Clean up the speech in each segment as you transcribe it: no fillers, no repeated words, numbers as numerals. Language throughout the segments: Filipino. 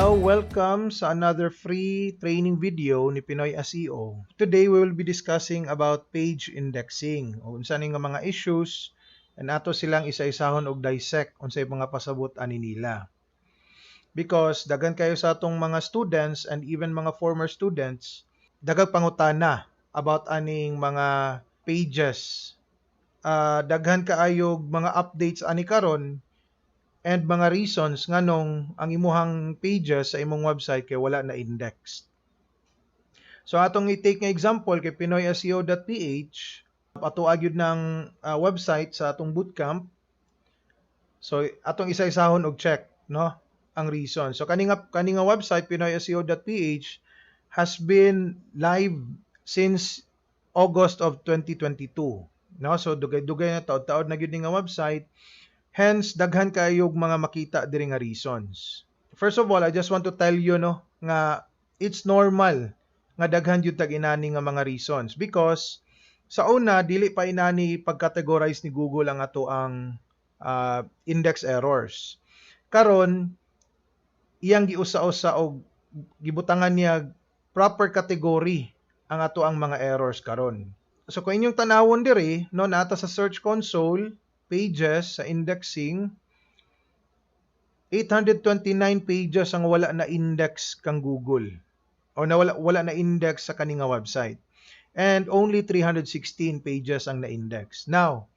Hello, welcome sa another free training video ni Pinoy SEO. Today we will be discussing about page indexing o unsa ning mga issues and ato silang isa-isahon og dissect unsay mga pasabot ani nila. Because daghan kayo sa atong mga students and even mga former students daghang pangutana about aning mga pages. Daghan kaayog mga updates ani karon and mga reasons nganong ang imuhang pages sa imong website kay wala na index. So atong i-take nga example kay pinoyseo.ph, ato agyud ng website sa atong bootcamp. So atong isa-isahon og check, no, ang reason. So kaninga website pinoyseo.ph has been live since August of 2022, no? So dugay-dugay na taud-taud na gyud nga website. Hence, daghan kayog mga makita diri nga reasons. First of all, I just want to tell you no nga it's normal nga daghan jud tag inani nga mga reasons because sa una dili pa inani pag-categorize ni Google ang ato ang index errors. Karon iyang giusa-usa og gibutangan niya proper category ang ato ang mga errors karon. So kung inyong tanawon diri no nata sa Search Console pages sa indexing, 829 pages ang wala na index kang Google o wala na index sa kaninga website, and only 316 pages ang na-index. Now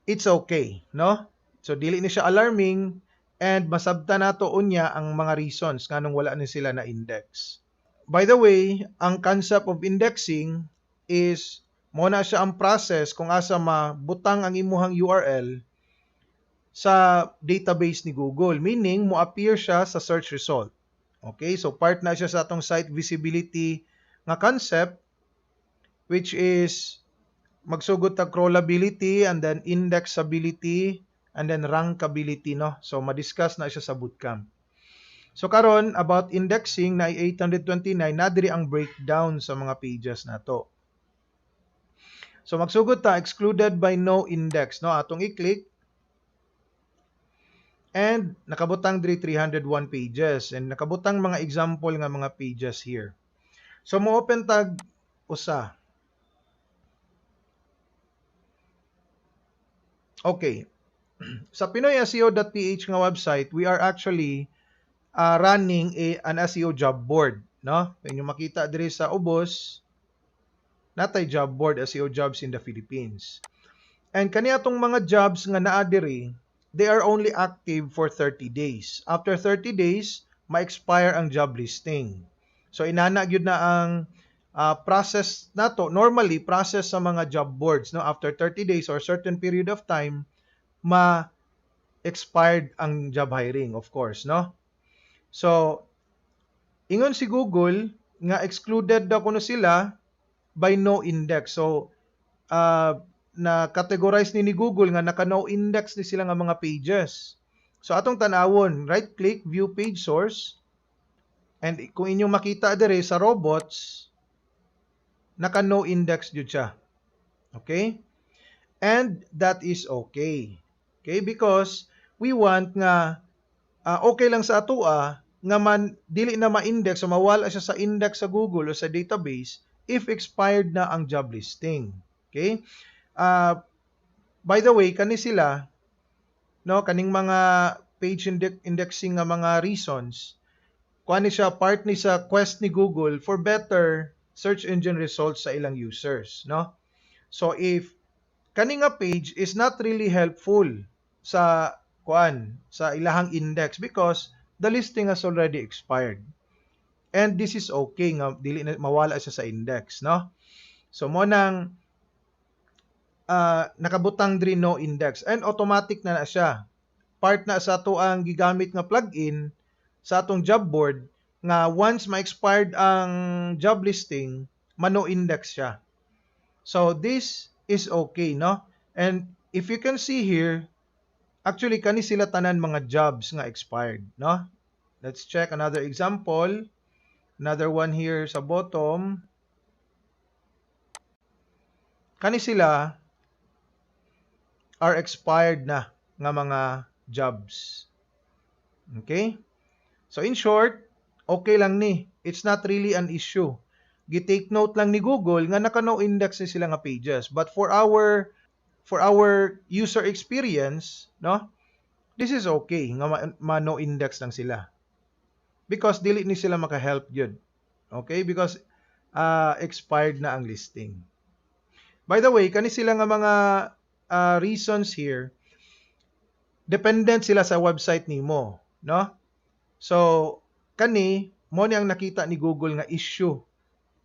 it's okay, no? So dili ni siya alarming and masabtan nato unya ang mga reasons nganong wala ni sila na index. By the way, ang concept of indexing is mo na siya ang process kung asa mabutang ang imuhang URL sa database ni Google, meaning mo appear siya sa search result. Okay, so part na siya sa atong site visibility nga concept, which is magsugod tag crawlability and then indexability and then rankability, no? So ma-discuss na siya sa bootcamp. So karon about indexing na 829 na diri ang breakdown sa mga pages nato. So magsugod ta excluded by no index, no? Atong i-click and nakabutang diri 301 pages and nakabutang mga example nga mga pages here. So mo open tag usa. Okay. Sa pinoyseo.ph nga website, we are actually running an SEO job board, no? Kung inyo makita diri sa ubos, natay job board SEO jobs in the Philippines. And kaniadtong mga jobs nga naa diri, they are only active for 30 days. After 30 days, ma-expire ang job listing. So inana gyud na ang process nato, normally process sa mga job boards, no, after 30 days or certain period of time ma-expired ang job hiring, of course, no? So ingon si Google nga excluded daw kuno sila by no index. So na categorize ni Google nga naka no index ni sila nga mga pages. So atong tanawon, right click, view page source, and kung inyong makita dire sa robots, naka no index jud siya. Okay? And that is okay. Okay, because we want nga okay lang sa atoa nga man dili na ma-index o mawala siya sa index sa Google o sa database if expired na ang job listing. Okay? By the way, kani sila, no, kaning mga page indexing nga mga reasons, kuani siya part ni sa quest ni Google for better search engine results sa ilang users, no? So if kani nga page is not really helpful sa sa ilahang index because the listing has already expired. And this is okay nga dili na mawala siya sa index, no? So mo nang nakabutang diri no index and automatic na siya. Part na sa ato ang gigamit nga plugin sa atong job board nga once ma-expired ang job listing, mano index siya. So this is okay, no? And if you can see here, actually kani sila tanan mga jobs nga expired, no? Let's check another example. Another one here sa bottom. Kani sila are expired na nga mga jobs. Okay? So in short, okay lang ni. It's not really an issue. Gi-take note lang ni Google nga naka-no index ni sila nga pages. But for our user experience, no? This is okay nga ma-no index lang sila. Because dili ni sila maka-help yun. Okay? Because expired na ang listing. By the way, kani sila nga mga reasons here, dependent sila sa website nimo, no? So, kani mo ni ang nakita ni Google nga issue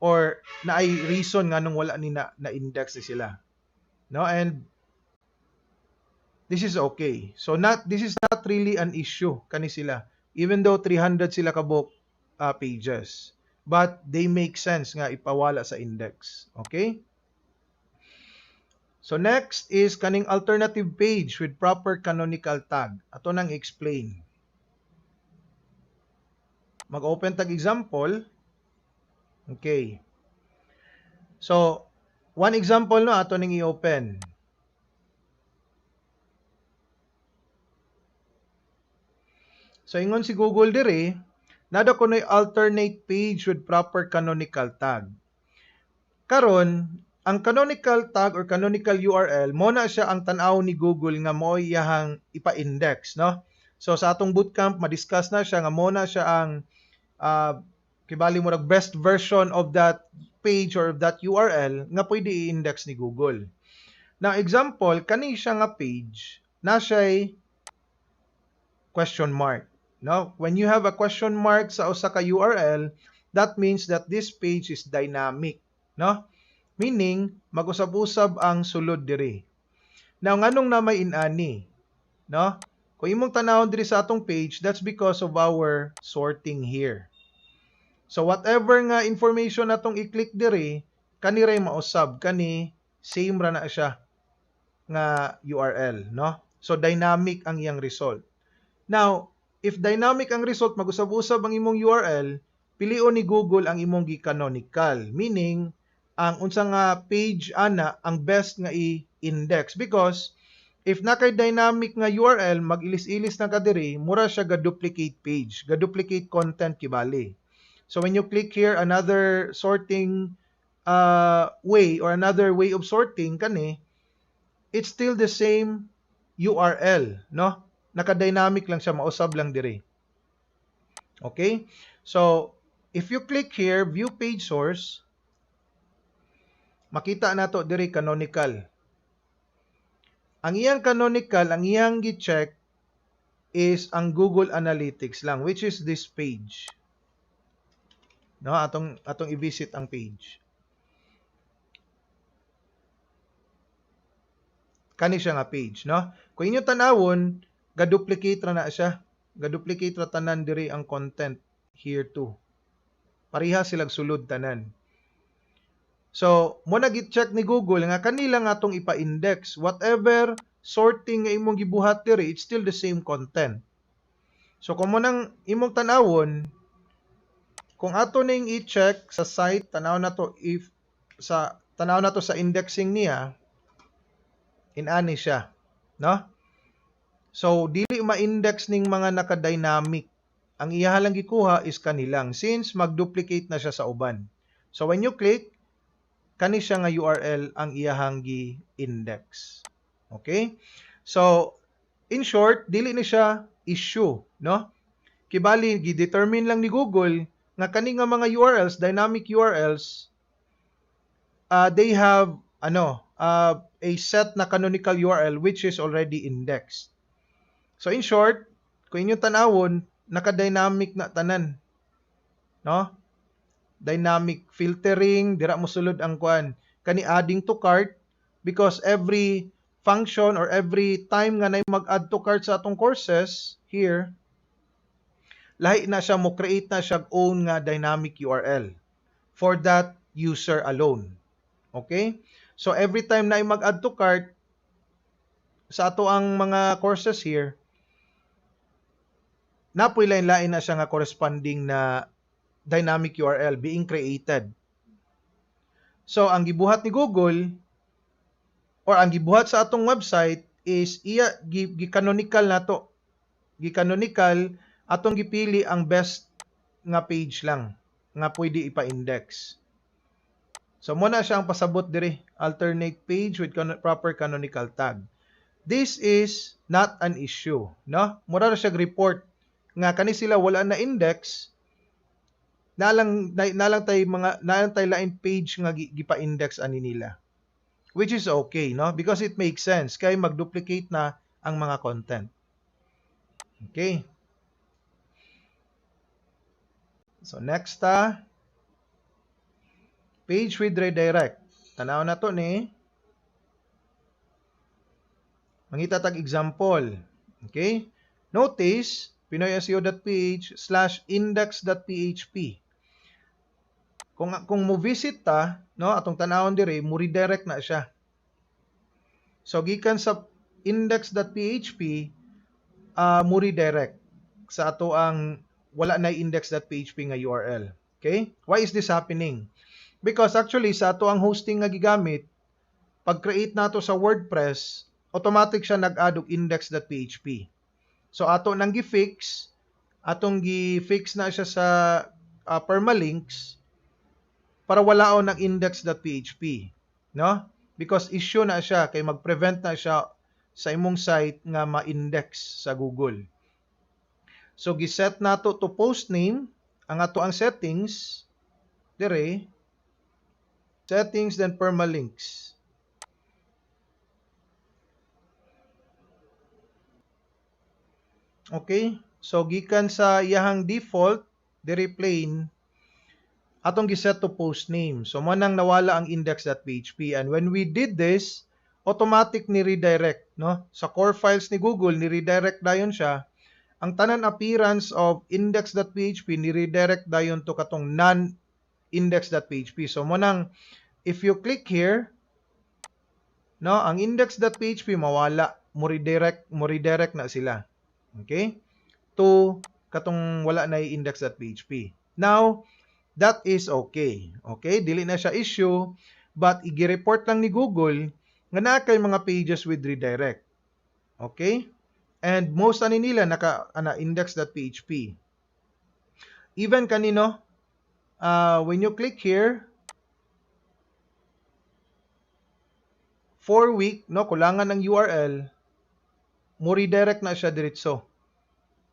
or na ay reason nga nung wala ni na index ni sila. No? And this is okay. So this is not really an issue kani sila. Even though 300 sila ka book pages. But they make sense nga ipawala sa index. Okay? So next is kaning alternative page with proper canonical tag. Ato nang explain. Mag-open tag example. Okay. So, one example no ato ning i-open. So ingon si Google dire, nada ko noy alternate page with proper canonical tag. Karon, ang canonical tag or canonical URL mo na siya ang tan-aw ni Google nga mo iyahang ipa-index, no? So sa atong bootcamp ma-discuss na siya nga mo na siya ang kibali mo best version of that page or that URL nga pwede i-index ni Google. Now example, kani siya nga page na siya'y question mark. No? When you have a question mark sa usa ka URL, that means that this page is dynamic, no? Meaning mag-usab-usab ang sulod diri. Now nganong na may inani, no? Kung imong tanawon diri sa atong page, that's because of our sorting here. So whatever nga information natong i-click diri, kani ray mausab, kani same ra na siya nga URL, no? So dynamic ang iyang result. Now, if dynamic ang result, mag-usab-usab ang imong URL, pilion ni Google ang imong gi-canonical. Meaning, ang unsa nga page ana ang best nga i-index. Because, if nakay dynamic nga URL, mag-ilis-ilis na ka diri, mura siya ga-duplicate page, ga-duplicate content kibali. So, when you click here, another sorting way or another way of sorting kani, it's still the same URL, no? Naka-dynamic lang siya, mausab lang diri. Okay? So, if you click here, view page source, makita nato diri canonical. Ang iyang canonical, ang iyang gi-check is ang Google Analytics lang, which is this page. No, atong i-visit ang page. Kani siya nga page, no? Kung inyo tanawon, ga-duplicate ra na siya. Ga-duplicate ra tanan diri ang content here too. Pareha silang sulod tanan. So, mo na git-check ni Google nga kanila nga atong ipa-index. Whatever sorting nga imong gibuhat diri, it's still the same content. So, kung mo nang imong tanawon, kung ato ning i-check sa site, tanaw na to sa indexing niya, inani siya, no? So, dili ma-index ning mga naka-dynamic. Ang iya lang gikuha is kanilang since mag-duplicate na siya sa uban. So, when you click, kani siya nga URL ang iyahang gi-index. Okay? So, in short, dili ni siya issue, no? Kibali, gi-determine lang ni Google nga kani nga mga URLs, dynamic URLs, they have a set na canonical URL which is already indexed. So in short, kung inyong tanawon, naka-dynamic na tanan. No? Dynamic filtering, dira mo sulod ang kuan. Kani adding to cart because every function or every time nga nay mag-add to cart sa atong courses here, lahi na siya mo create na siya own nga dynamic URL for that user alone. Okay? So every time na mag-add to cart sa ato ang mga courses here, napoy lain-lain na siya nga corresponding na dynamic URL being created. So, ang gibuhat ni Google or ang gibuhat sa atong website is iya gi-canonical nato. Gi-canonical atong gipili ang best nga page lang nga pwede ipa-index. So muna siya ang pasabot diri, alternate page with proper canonical tag. This is not an issue, no? Mura na siya report nga kani sila wala na index, nalang tay lain page nga gipa-index ani nila. Which is okay, no? Because it makes sense kay mag-duplicate na ang mga content. Okay. So next page with redirect. Tanaw na to ni. Mangita tag example. Okay? Notice pinoyseo.ph/index.php. Kung mo visit ta, no, atong tanawon dire, mo redirect na siya. So gikan sa index.php, mo redirect sa ato ang wala na index.php nga URL. Okay? Why is this happening? Because actually sa ato ang hosting nga gigamit, pag create nato sa WordPress, automatic siya nag-add og index.php. So ato nang gi-fix, na siya sa permalinks para walaon ng index.php, no? Because issue na siya kay mag-prevent na siya sa imong site nga ma-index sa Google. So giset nato to post name ang ato ang settings dire, settings then permalinks. Okay? So gikan sa iyahang default dire plain atong giset to post name. So mo nang nawala ang index.php, and when we did this, automatic ni redirect, no? Sa core files ni Google ni redirect dayon siya. Ang tanan appearance of index.php ni redirect dayon to katong non-index.php. So mo nang if you click here, no, ang index.php mawala, mo redirect na sila. Okay? To katong wala na index.php. Now, that is okay. Okay? Dili na siya issue, but igi-report lang ni Google nga naa kay mga pages with redirect. Okay? And most ani nila index.php. Even kanino, when you click here, 4 week, no, kulangan ng URL, mo redirect na siya diretso.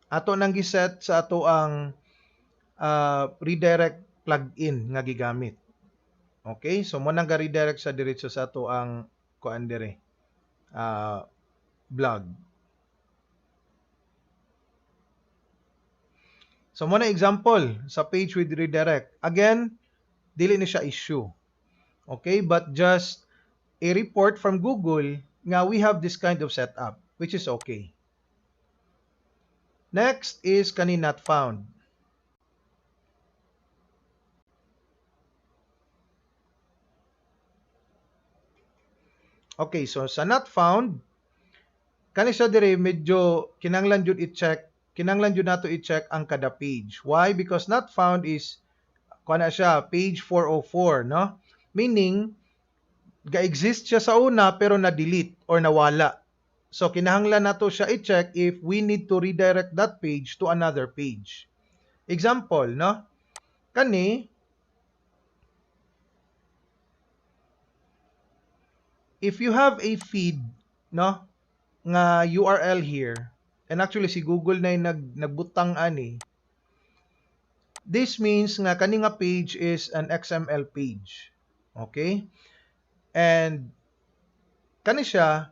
Ato nang giset sa ato ang redirect plugin nga gigamit. Okay? So mo nang ga-redirect sa diretso sa ato ang kuan dire. Blog. So mo na example sa page with redirect. Again, dili ni siya issue. Okay? But just a report from Google nga we have this kind of setup, which is okay. Next is kani not found. Okay, so sa not found, kani siya dire medyo kinanglan jud nato i-check ang kada page. Why? Because not found is kuana siya page 404, no? Meaning ga-exist siya sa una pero na-delete or nawala. So kinahanglan nato siya i-check if we need to redirect that page to another page. Example, no? Kani if you have a feed, no, nga URL here, and actually si Google na yung nagbutang ani, this means nga kani nga page is an XML page. Okay? And kani siya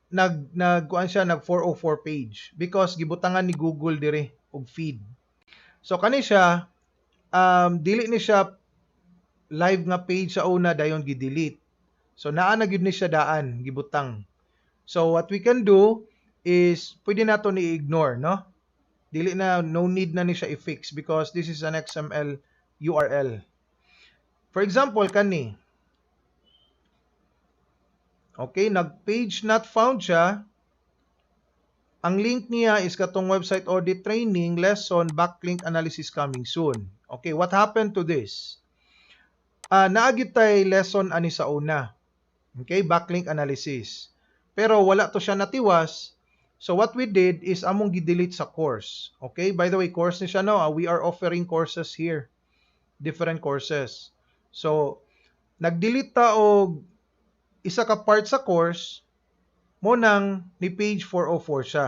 nagkuan siya nag 404 page because gibutangan ni Google dire og feed. So kani siya dili ni siya live nga page sa una dayon gi-delete. So naa na gyud ni siya daan gibutang. So what we can do is pwede nato ni ignore, no? Dili na, no need na ni siya i-fix because this is an XML URL. For example, kani. Okay, nag-page not found siya. Ang link niya is katong website audit training lesson backlink analysis coming soon. Okay, what happened to this? Naagit tay lesson ani sa una. Okay, backlink analysis. Pero wala to siya natiwas So what we did is among gi-delete sa course. Okay? By the way, course ni siya no. We are offering courses here. Different courses. So nag-delete ta og isa ka part sa course mo nang ni page 404 siya.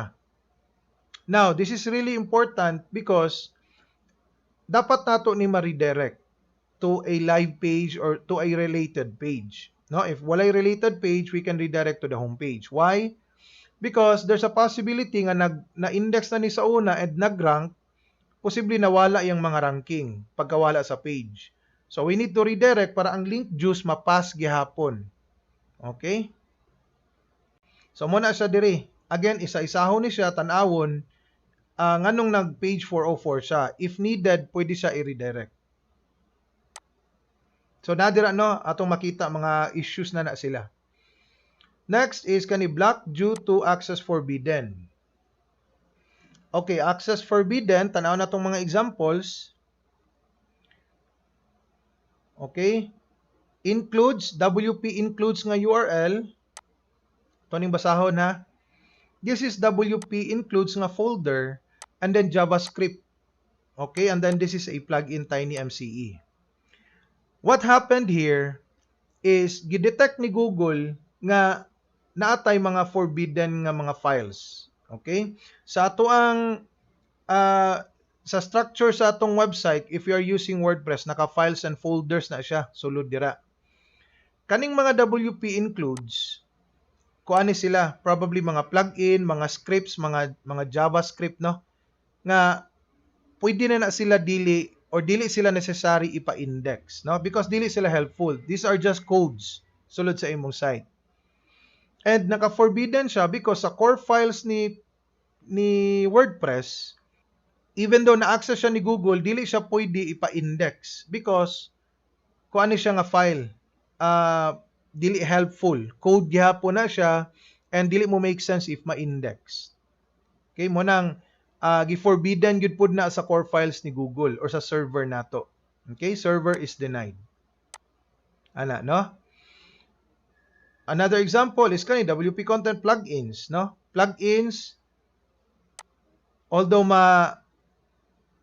Now, this is really important because dapat nato ni ma-redirect to a live page or to a related page. No, if walay related page, we can redirect to the home page. Why? Because there's a possibility nga na-index na ni sa una and nag-rank, posible nawala yung mga ranking pagkawala sa page. So we need to redirect para ang link juice mapas gihapon. Okay? So muna siya diri. Again, isa-isahon ni siya tan-awon nganong nag-page 404 siya. If needed, pwede siya i-redirect. So nadira no atong makita mga issues na sila. Next is kani block due to access forbidden. Okay, access forbidden, tanaw na tong mga examples. Okay? Includes, WP includes nga URL. Ito ning basahon ha. This is WP includes nga folder and then JavaScript. Okay, and then this is a plugin TinyMCE. What happened here is gidetect ni Google nga naatay mga forbidden nga mga files. Okay? Sa ato ang sa structure sa atong website, if you are using WordPress, naka-files and folders na siya, sulod dira. Kaning mga WP includes, kuani sila, probably mga plugin, mga scripts, mga JavaScript, no? Nga pwede na sila dili sila necessary ipa-index, no? Because dili sila helpful. These are just codes sulod sa imong site. And naka-forbidden siya because sa core files ni WordPress, even though na-access siya ni Google, dili siya pwede ipa-index because kuan siya nga file. Dili helpful. Code gihapon na siya and dili mo make sense if ma-index. Okay, mo nang gi-forbidden gyud pud na sa core files ni Google or sa server nato. Okay, server is denied. Ana, no? Another example is kani WP content plugins, no? Plugins, although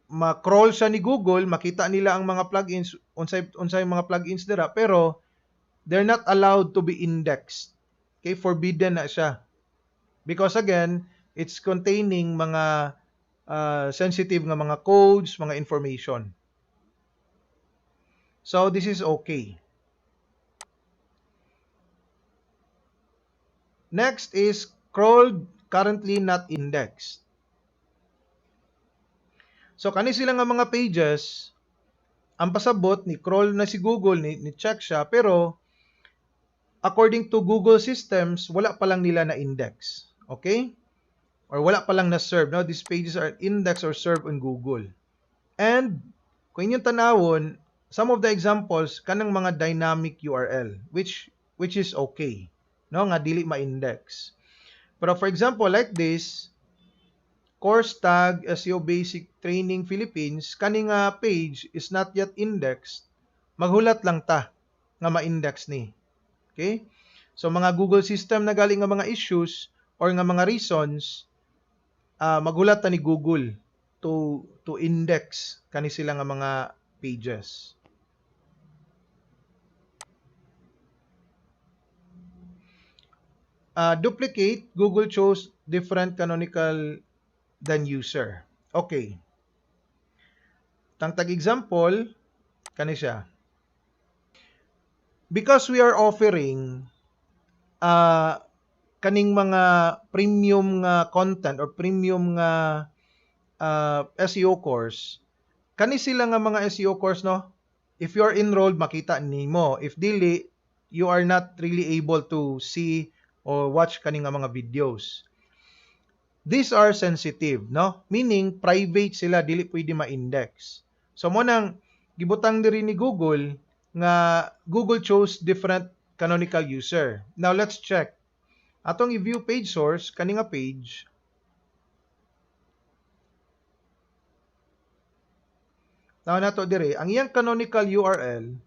ma-crawl siya ni Google, makita nila ang mga plugins, unsay mga plugins dira, pero they're not allowed to be indexed. Okay, forbidden na siya. Because again, it's containing mga sensitive nga mga codes, mga information. So this is okay. Next is crawled, currently not indexed. So kani sila nga mga pages, ang pasabot ni crawl na si Google, ni check siya, pero according to Google systems, wala pa lang nila na index. Okay? Or wala pa lang na serve. No? These pages are indexed or served on Google. And kung inyong tanawon, some of the examples kanang mga dynamic URL, which is okay. No, nga dili ma-index. Pero for example, like this, course tag SEO Basic Training Philippines, kaning page is not yet indexed, maghulat lang ta nga ma-index ni. Okay? So mga Google system na galing nga mga issues or nga mga reasons, maghulat ta ni Google to index kani sila nga mga pages. Duplicate, Google chose different canonical than user. Okay. Tangtag example, kani siya. Because we are offering kaning mga premium nga content or premium nga SEO course, kani sila nga mga SEO course, no? If you are enrolled, makita nimo. If dili, you are not really able to see or watch kani nga mga videos. These are sensitive, no? Meaning, private sila, dili pwede ma-index. So, mo nang gibutang diri ni Google nga Google chose different canonical user. Now, let's check. Atong i-view page source, kani nga page. Now, nato diri, ang iyang canonical URL,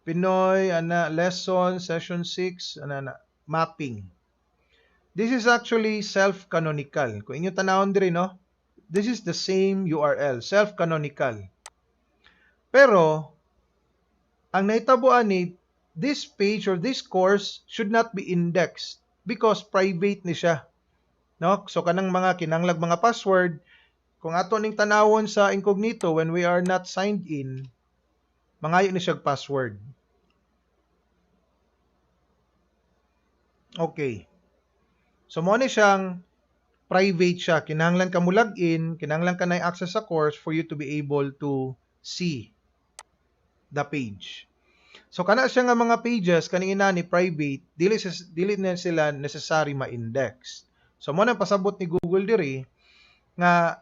Pinoy, lesson, session 6, mapping. This is actually self-canonical. Kung inyo tanawon diri, no? This is the same URL, self-canonical. Pero, ang naitabuan ni, this page or this course should not be indexed because private ni siya. No? So, kanang mga kinanglag mga password, kung ato ning tanawon sa incognito when we are not signed in, mangayo ni siya password. Okay. So, mo ni siyang private siya. Kinahanglan ka mo login, kinahanglan ka na access sa course for you to be able to see the page. So, kana siya nga mga pages, kaning ina ni private, dili na sila necessary ma-index. So, mo na pasabot ni Google diri nga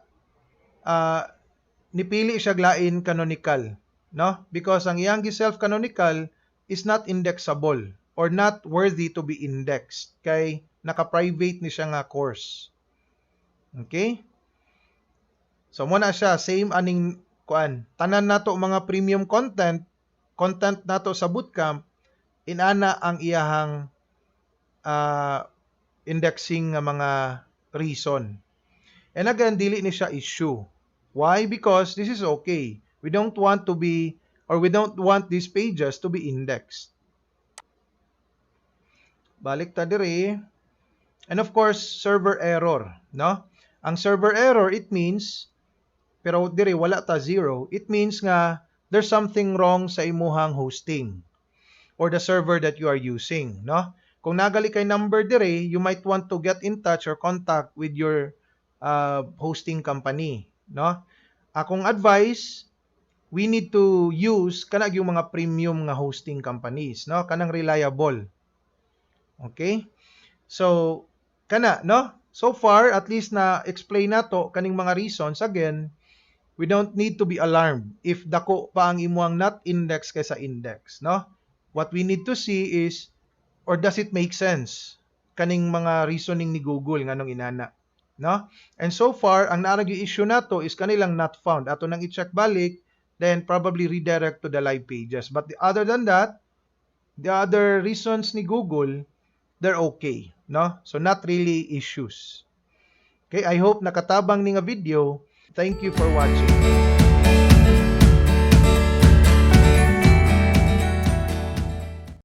nipili siya glain canonical, no? Because ang iyang self-canonical is not indexable or not worthy to be indexed kay naka-private ni siya nga course. Okay? So mo na siya same aning kuan. Tanan nato mga premium content nato sa bootcamp inana ang iyahang indexing nga mga reason. And again, dili ni siya issue. Why? Because this is okay. We don't want to be or we don't want these pages to be indexed. Balik ta diri. And of course, server error, no? Ang server error, it means, pero diri wala ta zero, it means nga there's something wrong sa imuhang hosting or the server that you are using, no? Kung nagali kay number diri, you might want to get in touch or contact with your hosting company, no? Akong advice, we need to use kanang yung mga premium nga hosting companies, no? Kanang reliable. Okay? So, kana, no? So far, at least na explain nato kaning mga reasons. Again, we don't need to be alarmed if dako pa ang imuang not index kaysa index, no? What we need to see is, or does it make sense kaning mga reasoning ni Google nganong inana, no? And so far, ang naarag issue nato is kanilang not found. Ato nang i-check balik, then probably redirect to the live pages. But other than that, the other reasons ni Google, they're okay, no? So not really issues. Okay, I hope nakatabang ni nga video. Thank you for watching.